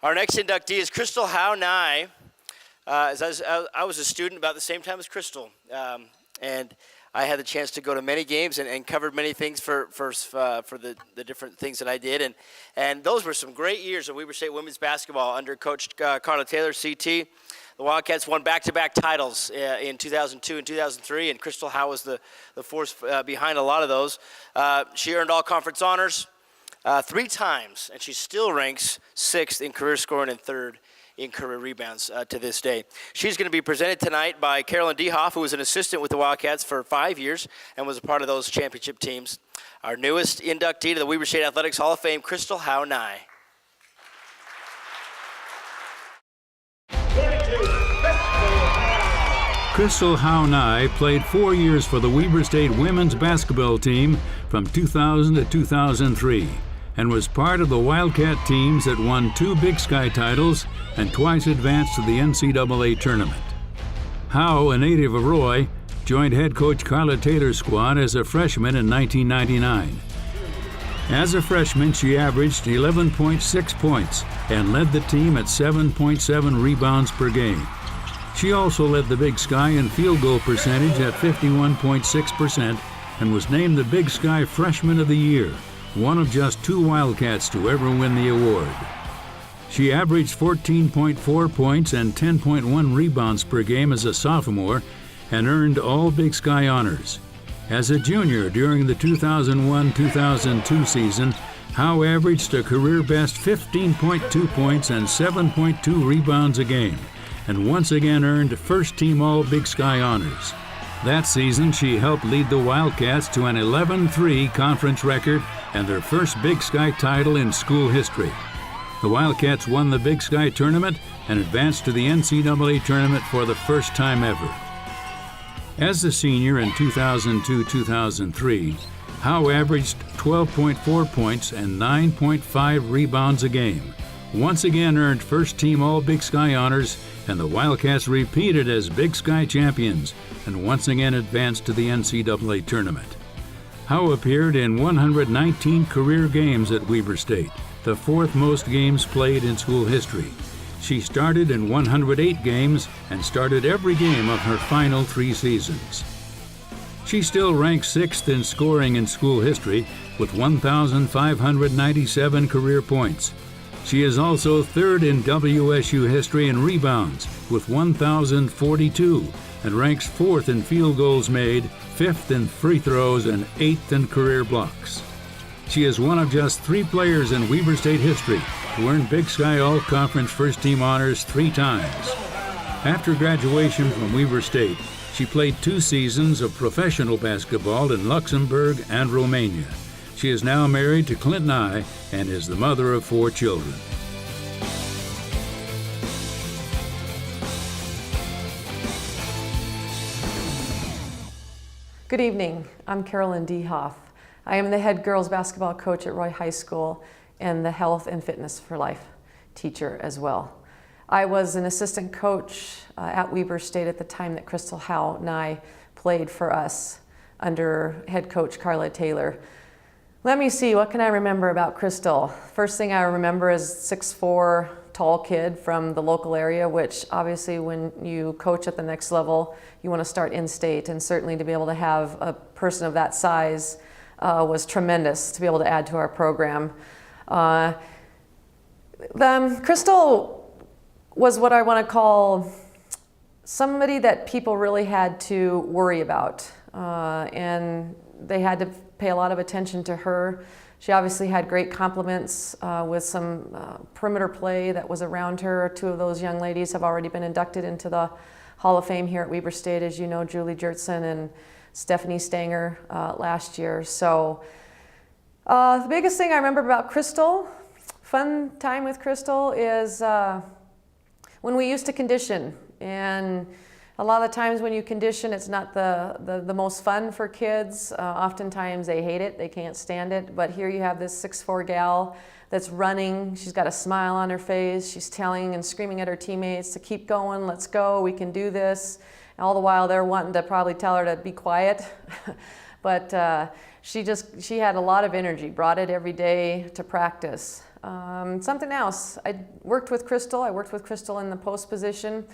Our next inductee is Crystal Howe. I was a student about the same time as Crystal, and I had the chance to go to many games and covered many things for the different things that I did, and those were some great years of Weber State women's basketball under Coach Carla Taylor, CT. The Wildcats won back-to-back titles in 2002 and 2003, and Crystal Howe was the force behind a lot of those. She earned all-conference honors 3 times, and she still ranks 6th in career scoring and 3rd in career rebounds to this day. She's going to be presented tonight by Carolyn D. Howe, who was an assistant with the Wildcats for 5 years and was a part of those championship teams. Our newest inductee to the Weber State Athletics Hall of Fame, Crystal Howe. Crystal Howe played 4 years for the Weber State women's basketball team from 2000 to 2003 and was part of the Wildcat teams that won 2 Big Sky titles and twice advanced to the NCAA tournament. Howe, a native of Roy, joined head coach Carla Taylor's squad as a freshman in 1999. As a freshman, she averaged 11.6 points and led the team at 7.7 rebounds per game. She also led the Big Sky in field goal percentage at 51.6% and was named the Big Sky Freshman of the Year, one of just 2 Wildcats to ever win the award. She averaged 14.4 points and 10.1 rebounds per game as a sophomore and earned all Big Sky honors. As a junior during the 2001-2002 season, Howe averaged a career-best 15.2 points and 7.2 rebounds a game, and once again earned first-team All-Big Sky honors. That season, she helped lead the Wildcats to an 11-3 conference record and their first Big Sky title in school history. The Wildcats won the Big Sky tournament and advanced to the NCAA tournament for the first time ever. As a senior in 2002-2003, Howe averaged 12.4 points and 9.5 rebounds a game, once again earned first-team All-Big Sky honors, and the Wildcats repeated as Big Sky champions and once again advanced to the NCAA tournament. Howe appeared in 119 career games at Weber State, the 4th most games played in school history. She started in 108 games and started every game of her final 3 seasons. She still ranks 6th in scoring in school history with 1,597 career points. She is also 3rd in WSU history in rebounds with 1,042 and ranks 4th in field goals made, 5th in free throws, and 8th in career blocks. She is one of just 3 players in Weber State history who earned Big Sky All-Conference first-team honors 3 times. After graduation from Weber State, she played 2 seasons of professional basketball in Luxembourg and Romania. She is now married to Clinton I and is the mother of 4 children. Good evening. I'm Carolyn D. Howe. I am the head girls basketball coach at Roy High School and the health and fitness for life teacher as well. I was an assistant coach at Weber State at the time that Crystal Howe and I played for us under head coach Carla Taylor. Let me see, what can I remember about Crystal? First thing I remember is 6'4", tall kid from the local area, which obviously when you coach at the next level, you want to start in-state, and certainly to be able to have a person of that size was tremendous to be able to add to our program. Crystal was what I want to call somebody that people really had to worry about, and they had to pay a lot of attention to her. She obviously had great compliments with some perimeter play that was around her. 2 of those young ladies have already been inducted into the Hall of Fame here at Weber State, as you know, Julie Jertson and Stephanie Stanger last year. So the biggest thing I remember about Crystal, fun time with Crystal, is when we used to condition. And a lot of the times when you condition, it's not the most fun for kids. Oftentimes they hate it, they can't stand it. But here you have this 6'4" gal that's running. She's got a smile on her face. She's telling and screaming at her teammates to keep going, let's go, we can do this. And all the while they're wanting to probably tell her to be quiet. But she had a lot of energy, brought it every day to practice. Something else, I worked with Crystal in the post position.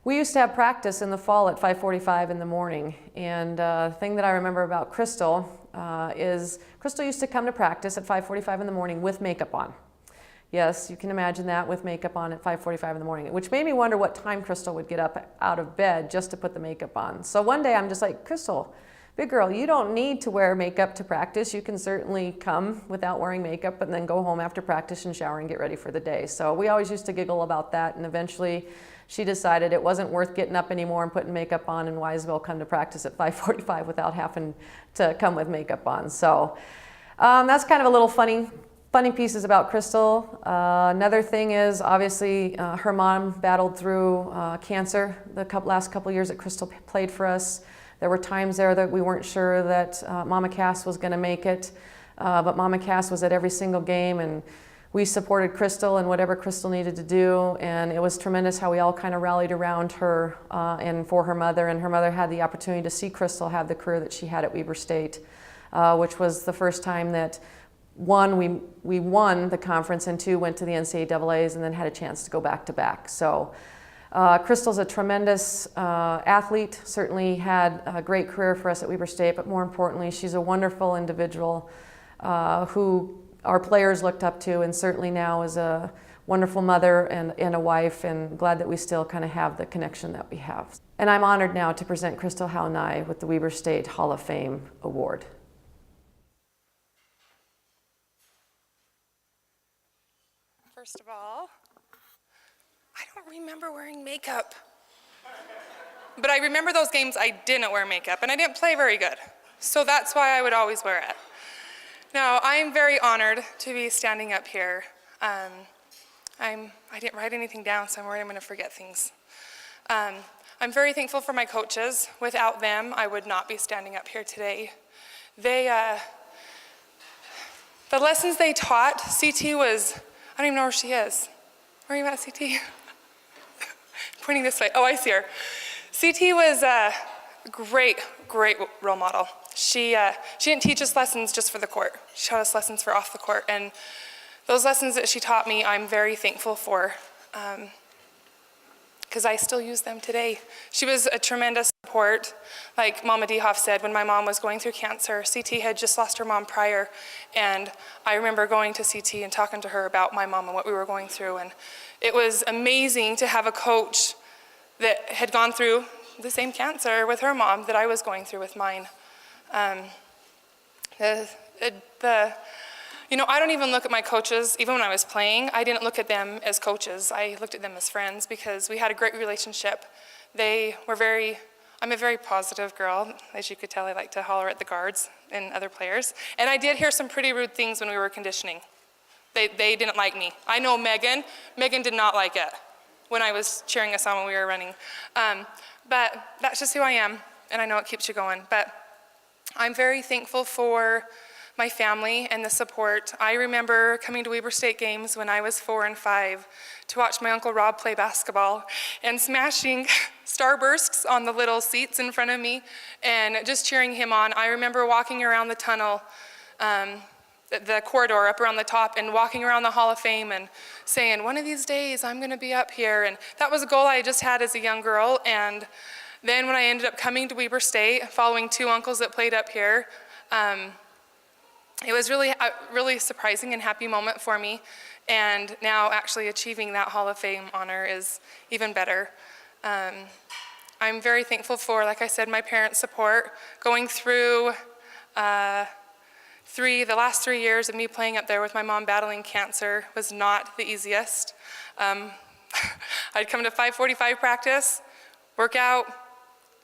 We used to have practice in the fall at 5:45 in the morning, and the thing that I remember about Crystal is Crystal used to come to practice at 5:45 in the morning with makeup on. Yes, you can imagine that, with makeup on at 5:45 in the morning, which made me wonder what time Crystal would get up out of bed just to put the makeup on. So one day I'm just like, Crystal, big girl, you don't need to wear makeup to practice. You can certainly come without wearing makeup and then go home after practice and shower and get ready for the day. So we always used to giggle about that, and eventually she decided it wasn't worth getting up anymore and putting makeup on, and might as well come to practice at 5:45 without having to come with makeup on. So that's kind of a little funny pieces about Crystal. Another thing is obviously her mom battled through cancer the last couple years that Crystal played for us. There were times there that we weren't sure that Mama Cass was going to make it, but Mama Cass was at every single game, and we supported Crystal and whatever Crystal needed to do, and it was tremendous how we all kind of rallied around her and for her mother, and her mother had the opportunity to see Crystal have the career that she had at Weber State, which was the first time that one, we won the conference, and two, went to the NCAAs and then had a chance to go back to back. So Crystal's a tremendous athlete, certainly had a great career for us at Weber State, but more importantly, she's a wonderful individual who our players looked up to, and certainly now is a wonderful mother and a wife, and glad that we still kind of have the connection that we have. And I'm honored now to present Crystal Howe with the Weber State Hall of Fame Award. First of all, I don't remember wearing makeup. But I remember those games I didn't wear makeup, and I didn't play very good. So that's why I would always wear it. Now, I'm very honored to be standing up here. I didn't write anything down, so I'm worried I'm going to forget things. I'm very thankful for my coaches. Without them, I would not be standing up here today. The lessons they taught, CT was, I don't even know where she is. Where are you at, CT? Pointing this way. Oh, I see her. CT was a great role model. She didn't teach us lessons just for the court. She taught us lessons for off the court. And those lessons that she taught me, I'm very thankful for, because I still use them today. She was a tremendous support. Like Mama Dehoff said, when my mom was going through cancer, CT had just lost her mom prior, and I remember going to CT and talking to her about my mom and what we were going through, and it was amazing to have a coach that had gone through the same cancer with her mom that I was going through with mine. You know, I don't even look at my coaches, even when I was playing, I didn't look at them as coaches. I looked at them as friends because we had a great relationship. I'm a very positive girl. As you could tell, I like to holler at the guards and other players. And I did hear some pretty rude things when we were conditioning. They didn't like me. I know Megan did not like it when I was cheering us on when we were running. But that's just who I am, and I know it keeps you going. But I'm very thankful for my family and the support. I remember coming to Weber State games when I was 4 and 5 to watch my Uncle Rob play basketball and smashing starbursts on the little seats in front of me and just cheering him on. I remember walking around the tunnel, the corridor up around the top, and walking around the Hall of Fame and saying, one of these days I'm gonna be up here. And that was a goal I just had as a young girl. And then when I ended up coming to Weber State, following 2 uncles that played up here, it was really a really surprising and happy moment for me. And now actually achieving that Hall of Fame honor is even better. I'm very thankful for, like I said, my parents' support. Going through the last 3 years of me playing up there with my mom battling cancer was not the easiest. I'd come to 5:45 practice, work out,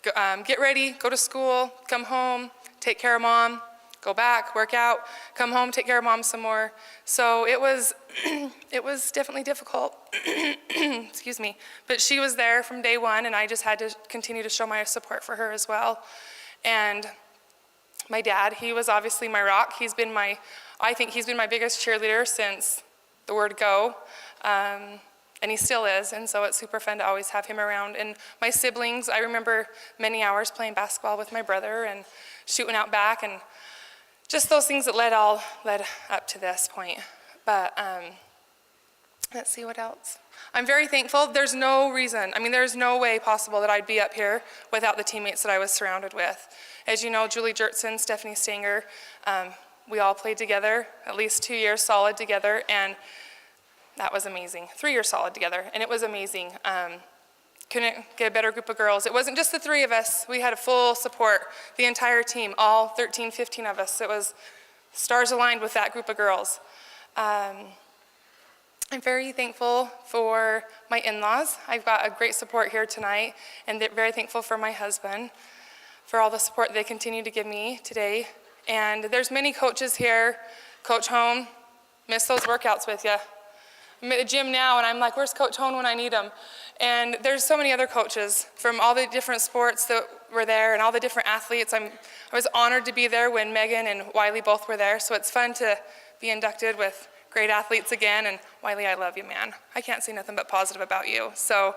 get ready, go to school, come home, take care of mom, go back, work out, come home, take care of mom some more. So it was definitely difficult, excuse me. But she was there from day one, and I just had to continue to show my support for her as well. And my dad, he was obviously my rock. I think he's been my biggest cheerleader since the word go. And he still is, and so it's super fun to always have him around. And my siblings, I remember many hours playing basketball with my brother and shooting out back, and just those things that led up to this point. But let's see what else. I'm very thankful. There's no reason, there's no way possible that I'd be up here without the teammates that I was surrounded with. As you know, Julie Jertson, Stephanie Stanger, we all played together, at least 2 years solid together, and that was amazing. 3 years solid together, and it was amazing. Couldn't get a better group of girls. It wasn't just the three of us. We had a full support, the entire team, all 13, 15 of us. It was stars aligned with that group of girls. I'm very thankful for my in-laws. I've got a great support here tonight, and they're very thankful for my husband, for all the support they continue to give me today. And there's many coaches here. Coach Howe, miss those workouts with you. I'm at the gym now, and I'm like, where's Coach Howe when I need him? And there's so many other coaches from all the different sports that were there and all the different athletes. I was honored to be there when Megan and Wiley both were there, so it's fun to be inducted with great athletes again. And Wiley, I love you, man. I can't say nothing but positive about you. So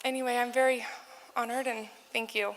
anyway, I'm very honored, and thank you.